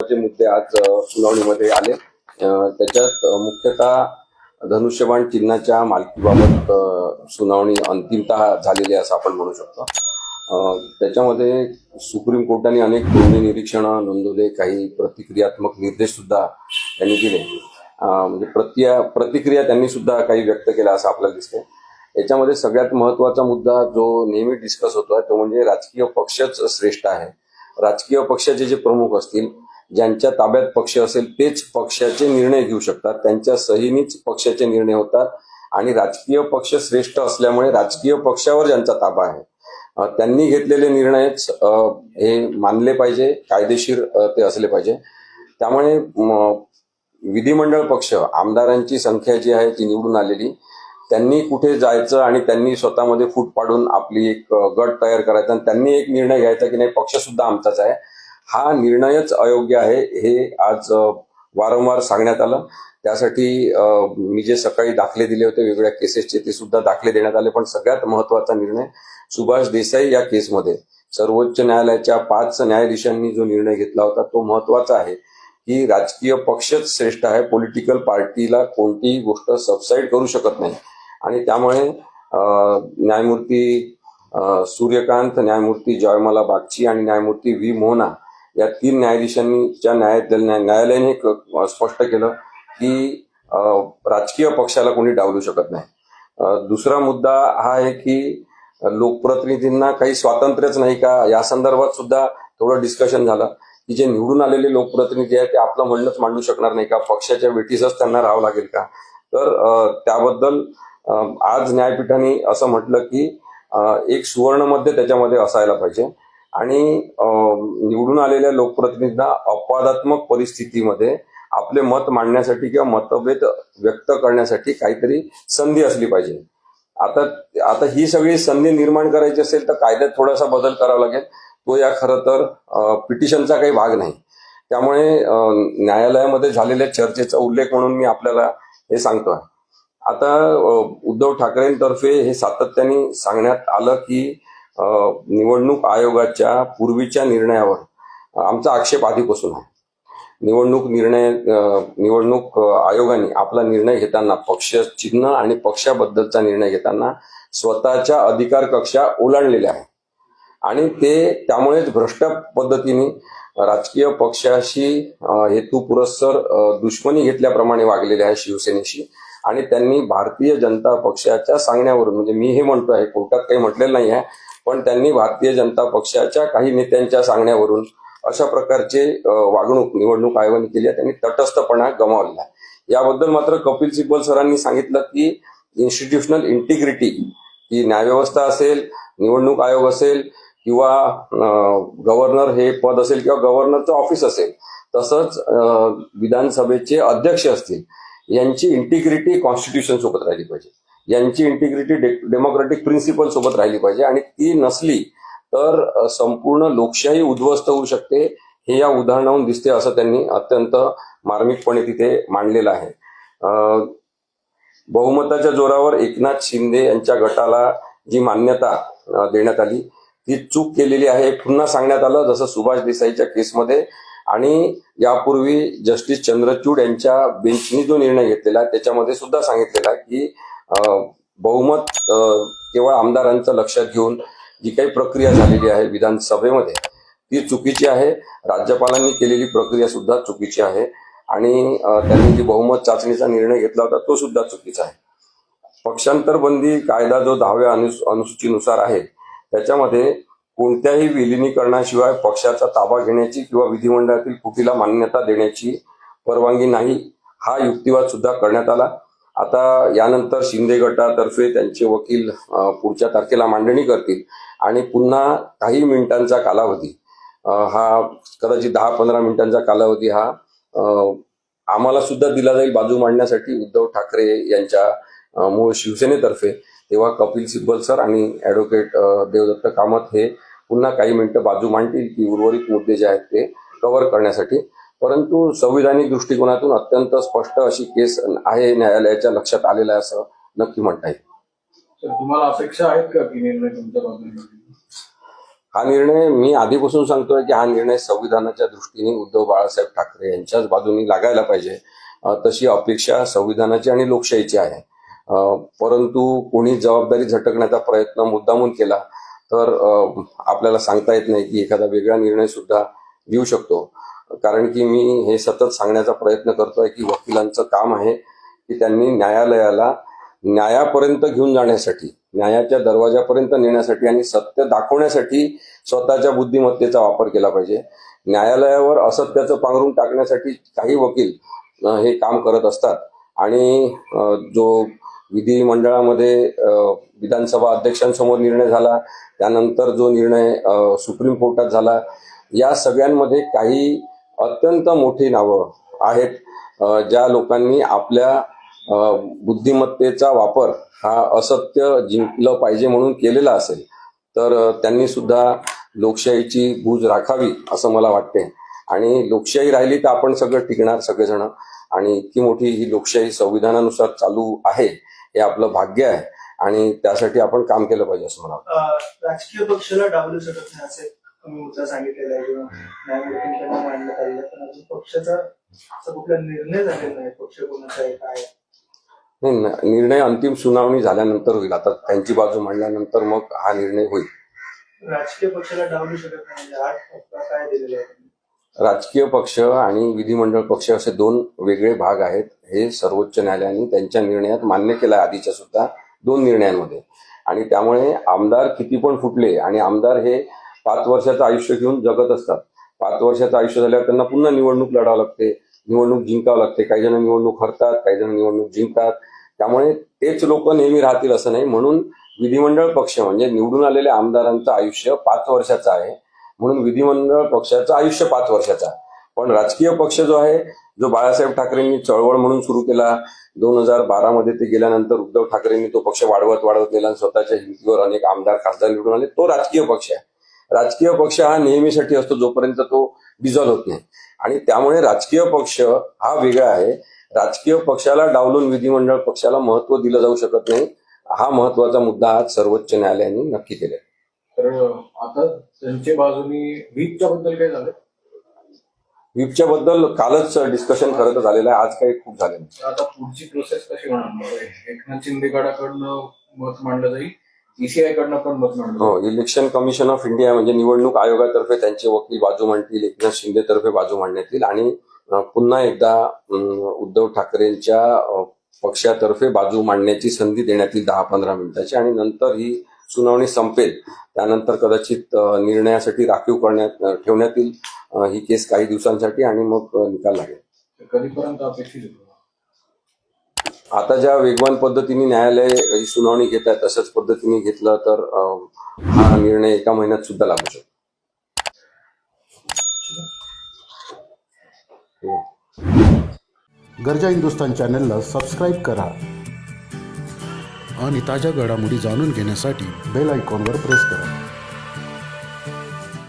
महत्त्वाचे मुद्दे आज सुनावणीमध्ये आले। त्याच्यात मुख्यतः धनुष्यबाण चिन्हाच्या मालकीबाबत सुनावणी अंतिमतः झालेली आहे असं आपण म्हणू शकतो। त्याच्यामध्ये सुप्रीम कोर्टाने अनेक दोन्ही निरीक्षणं नोंदवले, काही प्रतिक्रियात्मक निर्देश सुद्धा त्यांनी दिले। म्हणजे प्रतिक्रिया त्यांनी सुद्धा काही व्यक्त केल्या असं आपल्याला दिसते। याच्यामध्ये सगळ्यात महत्त्वाचा मुद्दा जो नेहमी डिस्कस होतोय तो म्हणजे राजकीय पक्षच श्रेष्ठ आहे। राजकीय पक्षाचे जे प्रमुख असतील, ज्यांच्या ताब्यात पक्ष असेल तेच पक्षाचे निर्णय घेऊ शकतात, त्यांच्या सहीनीच पक्षाचे निर्णय होतात आणि राजकीय पक्ष श्रेष्ठ असल्यामुळे राजकीय पक्षावर ज्यांचा ताबा आहे त्यांनी घेतलेले निर्णयच हे मानले पाहिजे, कायदेशीर ते असले पाहिजे। त्यामुळे विधिमंडळ पक्ष आमदारांची संख्या जी आहे ती निवडून आलेली, त्यांनी कुठे जायचं आणि त्यांनी स्वतःमध्ये फूट पाडून आपली एक गट तयार करायचा आणि त्यांनी एक निर्णय घ्यायचा की नाही पक्ष सुद्धा आमचाच आहे, हा निर्णयच अयोग्य आहे हे आज वारंवार सांगण्यात आलं। त्यासाठी मी जे सकाळी दाखले दिले होते वेगवेगळ्या केसेसचे ते सुद्धा दाखले देण्यात आले। पण सगळ्यात महत्त्वाचा निर्णय सुभाष देसाई या केसमध्ये सर्वोच्च न्यायालयाच्या 5 न्यायाधीशांनी जो निर्णय घेतला होता तो महत्त्वाचा आहे की राजकीय पक्षच श्रेष्ठ आहे, पॉलिटिकल पार्टीला कोणतीही गोष्ट सबसाईड करू शकत नाही। आणि त्यामुळे न्यायमूर्ती सूर्यकांत, न्यायमूर्ती जयमाला बागची आणि न्यायमूर्ती व्ही मोहना या 3 न्यायाधीशांच्या न्यायालयाने स्पष्ट केलं की राजकीय पक्षाला कोणी डावलू शकत नाही। दुसरा मुद्दा हा आहे की लोकप्रतिनिधींना काही स्वातंत्र्यच नाही का, या संदर्भात सुद्धा थोडं डिस्कशन झालं की जे निवडून आलेले लोकप्रतिनिधी आहेत ते आपलं म्हणणंच मांडू शकणार नाही का, पक्षाच्या वेठीसच त्यांना राहावं लागेल का। तर त्याबद्दल आज न्यायपीठाने असं म्हटलं की एक सुवर्णमध्य त्याच्यामध्ये असायला पाहिजे आणि निवडून आलेल्या लोकप्रतिनिधींना अपवादात्मक परिस्थितीमध्ये आपले मत मांडण्यासाठी किंवा मतभेद व्यक्त करण्यासाठी काहीतरी संधी असली पाहिजे। आता ही सगळी संधी निर्माण करायची असेल तर कायद्यात थोडासा बदल करावा लागेल, तो या खरं तर पिटिशनचा काही भाग नाही। त्यामुळे न्यायालयामध्ये झालेल्या चर्चेचा उल्लेख म्हणून मी आपल्याला हे सांगतोय। आता उद्धव ठाकरेंतर्फे हे सातत्याने सांगण्यात आलं की निवडणूक आयोगाच्या पूर्वीच्या निर्णयावर आमचा आक्षेप आधीपासून आहे। निवडणूक आयोगाने आपला निर्णय घेताना पक्ष चिन्ह आणि पक्षाबद्दलचा निर्णय घेताना स्वतःच्या अधिकार कक्षा ओलांडलेल्या आहे आणि ते त्यामुळेच भ्रष्ट पद्धतीने राजकीय पक्षाशी हेतुपुरस्सर दुश्मनी घेतल्याप्रमाणे वागलेले आहे शिवसेनेशी। आणि त्यांनी भारतीय जनता पक्षाच्या सांगण्यावरून, म्हणजे मी हे म्हणतो आहे, कोर्टात काही म्हटलेलं नाही आहे, पण त्यांनी भारतीय जनता पक्षाच्या काही नेत्यांच्या सांगण्यावरून अशा प्रकारचे वागणूक निवडणूक आयोगाने केली आहे। त्यांनी तटस्थपणा गमावलेला आहे। याबद्दल मात्र कपिल सिब्बल सरांनी सांगितलं की इन्स्टिट्यूशनल इंटिग्रिटी, की न्यायव्यवस्था असेल, निवडणूक आयोग असेल किंवा गव्हर्नर हे पद असेल किंवा गव्हर्नरचं ऑफिस असेल, तसंच विधानसभेचे अध्यक्ष असतील, यांची इंटिग्रिटी कॉन्स्टिट्यूशन सोबत राहिली पाहिजे, यांची इंटिग्रिटी डेमोक्रेटिक प्रिन्सिपल सोबत राहिली पाहिजे आणि ती नसली तर संपूर्ण लोकशाही उद्ध्वस्त होऊ शकते, हे या उदाहरणावरून दिसते असं त्यांनी अत्यंत मार्मिकपणे तिथे मांडलेलं आहे। बहुमताच्या जोरावर एकनाथ शिंदे यांच्या गटाला जी मान्यता देण्यात आली ती चूक केलेली आहे पुन्हा सांगण्यात आलं, जसं सुभाष देसाईच्या केसमध्ये आणि यापूर्वी जस्टिस चंद्रचूड यांच्या बेंचनी जो निर्णय घेतलेला आहे त्याच्यामध्ये सुद्धा सांगितलेला आहे की बहुमत केवळ आमदारांचं लक्षात घेऊन जी काही प्रक्रिया झालेली आहे विधानसभेमध्ये ती चुकीची आहे। राज्यपालांनी केलेली प्रक्रिया सुद्धा चुकीची आहे आणि त्यांनी जी बहुमत चाचणीचा निर्णय घेतला होता तो सुद्धा चुकीचा आहे। पक्षांतर बंदी कायदा जो 10व्या अनुसूचीनुसार आहे त्याच्यामध्ये कोणत्याही विलिनीकरणाशिवाय पक्षाचा ताबा घेण्याची किंवा विधिमंडळातील फुटीला मान्यता देण्याची परवानगी नाही, हा युक्तिवाद सुद्धा करण्यात आला। आता यानंतर शिंदे गटातर्फे त्यांचे वकील पुढच्या तारखेला मांडणी करतील आणि पुन्हा काही मिनिटांचा कालावधी, हा कदाचित 10-15 मिनिटांचा कालावधी हा आम्हाला सुद्धा दिला जाईल बाजू मांडण्यासाठी उद्धव ठाकरे यांच्या मूळ शिवसेनेतर्फे। तेव्हा कपिल सिब्बल सर आणि ॲडव्होकेट देवदत्त कामत हे पुन्हा काही मिनिटं बाजू मांडतील की उर्वरित मुद्दे जे आहेत ते कव्हर करण्यासाठी। परंतु संविधानिक दृष्टिकोनातून अत्यंत स्पष्ट अशी केस आहे, न्यायालयाच्या लक्षात आलेलं आहे असं नक्की म्हणता येईल। तुम्हाला अपेक्षा आहेत का की निर्णय तुमच्या बाजूने? हा निर्णय मी आधीपासून सांगतोय की हा निर्णय संविधानाच्या दृष्टीने उद्धव बाळासाहेब ठाकरे यांच्याच बाजूनी लागायला पाहिजे. तशी अपेक्षा संविधानाची आणि लोकशाहीची आहे. परंतु कोणी जबाबदारी झटकण्याचा प्रयत्न मुद्दामून केला तर आपल्याला सांगता येत नाही की एखादा वेगळा निर्णय सुद्धा घेऊ शकतो. कारण की मी हे सतत सांगण्याचा प्रयत्न करतोय की वकिलांचं काम आहे की त्यांनी न्यायालयाला न्यायापर्यंत घेऊन जाण्यासाठी, न्यायाच्या दरवाजापर्यंत नेण्यासाठी आणि सत्य दाखवण्यासाठी स्वतःच्या बुद्धिमत्तेचा वापर केला पाहिजे. न्यायालयावर असत्याचं पांघरून टाकण्यासाठी काही वकील हे काम करत असतात आणि जो विधिमंडळामध्ये विधानसभा अध्यक्षांसमोर निर्णय झाला, त्यानंतर जो निर्णय सुप्रीम कोर्टात झाला, या सगळ्यांमध्ये काही अत्यंत मोठी नावं आहेत ज्या लोकांनी आपल्या बुद्धिमत्तेचा वापर हा असत्य जिंकलं पाहिजे म्हणून केलेला असेल तर त्यांनी सुद्धा लोकशाहीची गूंज राखावी असं मला वाटते. आणि लोकशाही राहिली तर आपण सगळं टिकणार सगळेजण. आणि इतकी मोठी ही लोकशाही संविधानानुसार चालू आहे हे आपलं भाग्य आहे आणि त्यासाठी आपण काम केलं पाहिजे असं मला वाटतं. राजकीय पक्षाला डावलू शकत नाही असे तुम्ही मुद्दा सांगितलेला आहे किंवा न्यायमूर्तींकडून मांडण्यात आलेला, पण अजून पक्षाचा असा कुठला निर्णय झालेला नाही. पक्ष कोणाचा आहे काय नाही, निर्णय अंतिम सुनावणी झाल्यानंतर होईल. आता त्यांची बाजू मांडल्यानंतर मग हा निर्णय होईल. राजकीय पक्षाला डावलू शकत नाही म्हणजे आज काय दिलेलं आहे? राजकीय पक्ष आणि विधिमंडळ पक्ष असे दोन वेगळे भाग आहेत. हे सर्वोच्च न्यायालयाने त्यांच्या निर्णयात मान्य केलं आहे, आधीच्या सुद्धा 2 निर्णयांमध्ये. आणि त्यामुळे आमदार किती पण फुटले, आणि आमदार हे 5 वर्षाचं आयुष्य घेऊन जगत असतात. 5 वर्षाचं आयुष्य झाल्यावर त्यांना पुन्हा निवडणूक लढावं लागते, निवडणूक जिंकावं लागते. काही जण निवडणूक हरतात, काही जण निवडणूक जिंकतात. त्यामुळे तेच लोक नेहमी राहतील असं नाही. म्हणून विधिमंडळ पक्ष म्हणजे निवडून आलेल्या आमदारांचं आयुष्य 5 वर्षाचं आहे, म्हणून विधिमंडळ पक्षाचं आयुष्य 5 वर्षाचं आहे. पण राजकीय पक्ष जो आहे, जो बाळासाहेब ठाकरेंनी चळवळ म्हणून सुरू केला, 2012 मध्ये ते गेल्यानंतर उद्धव ठाकरेंनी तो पक्ष वाढवत नेला आणि स्वतःच्या हिमतीवर अनेक आमदार खासदार निवडून आले, तो राजकीय पक्ष आहे. राजकीय पक्ष हा नेहमीसाठी असतो जोपर्यंत तो डिझॉल्व्ह होत नाही. आणि त्यामुळे राजकीय पक्ष हा वेगळा आहे. राजकीय पक्षाला डावलून विधिमंडळ पक्षाला महत्व दिलं जाऊ शकत नाही. हा महत्वाचा मुद्दा आज सर्वोच्च न्यायालयाने नक्की केला. तर आता त्यांच्या बाजूनी व्हीपच्या बद्दल काय झालं? व्हीपच्या बद्दल कालच डिस्कशन खरं झालेलं आहे, आज काही खूप झाले नाही. आता पुढची प्रोसेस कशी होणार? एकनाथ शिंदे गटाकडनं मत मांडलं जाईल, ईसीआय कडनं पण मत मांडलं हो. इलेक्शन कमिशन ऑफ इंडिया म्हणजे निवडणूक आयोगातर्फे त्यांचे वकील बाजू मांडतील, एकनाथ शिंदे तर्फे बाजू मांडण्यात येईल आणि पुन्हा एकदा उद्धव ठाकरेंच्या पक्षातर्फे बाजू मांडण्याची संधी देण्यात येईल 10-15 मिनिटाची. आणि नंतर ही सुनावणी संपेल. त्यानंतर कदाचित निर्णयासाठी राखीव ठेवण्यात येईल ही केस काही दिवसांसाठी आणि मग निकाल लागेल. कधीपर्यंत अपेक्षित होतं? आता ज्या वेगवान पद्धतीने न्यायालय ही सुनावणी घेत आहे तशाच पद्धतीने घेतलं तर हा निर्णय 1 महिन्यात सुद्धा लागू शकतो. गरजा हिंदुस्तान चॅनलला सबस्क्राईब करा आणि ताज्या घडामोडी जाणून घेण्यासाठी बेल आयकॉनवर प्रेस करा.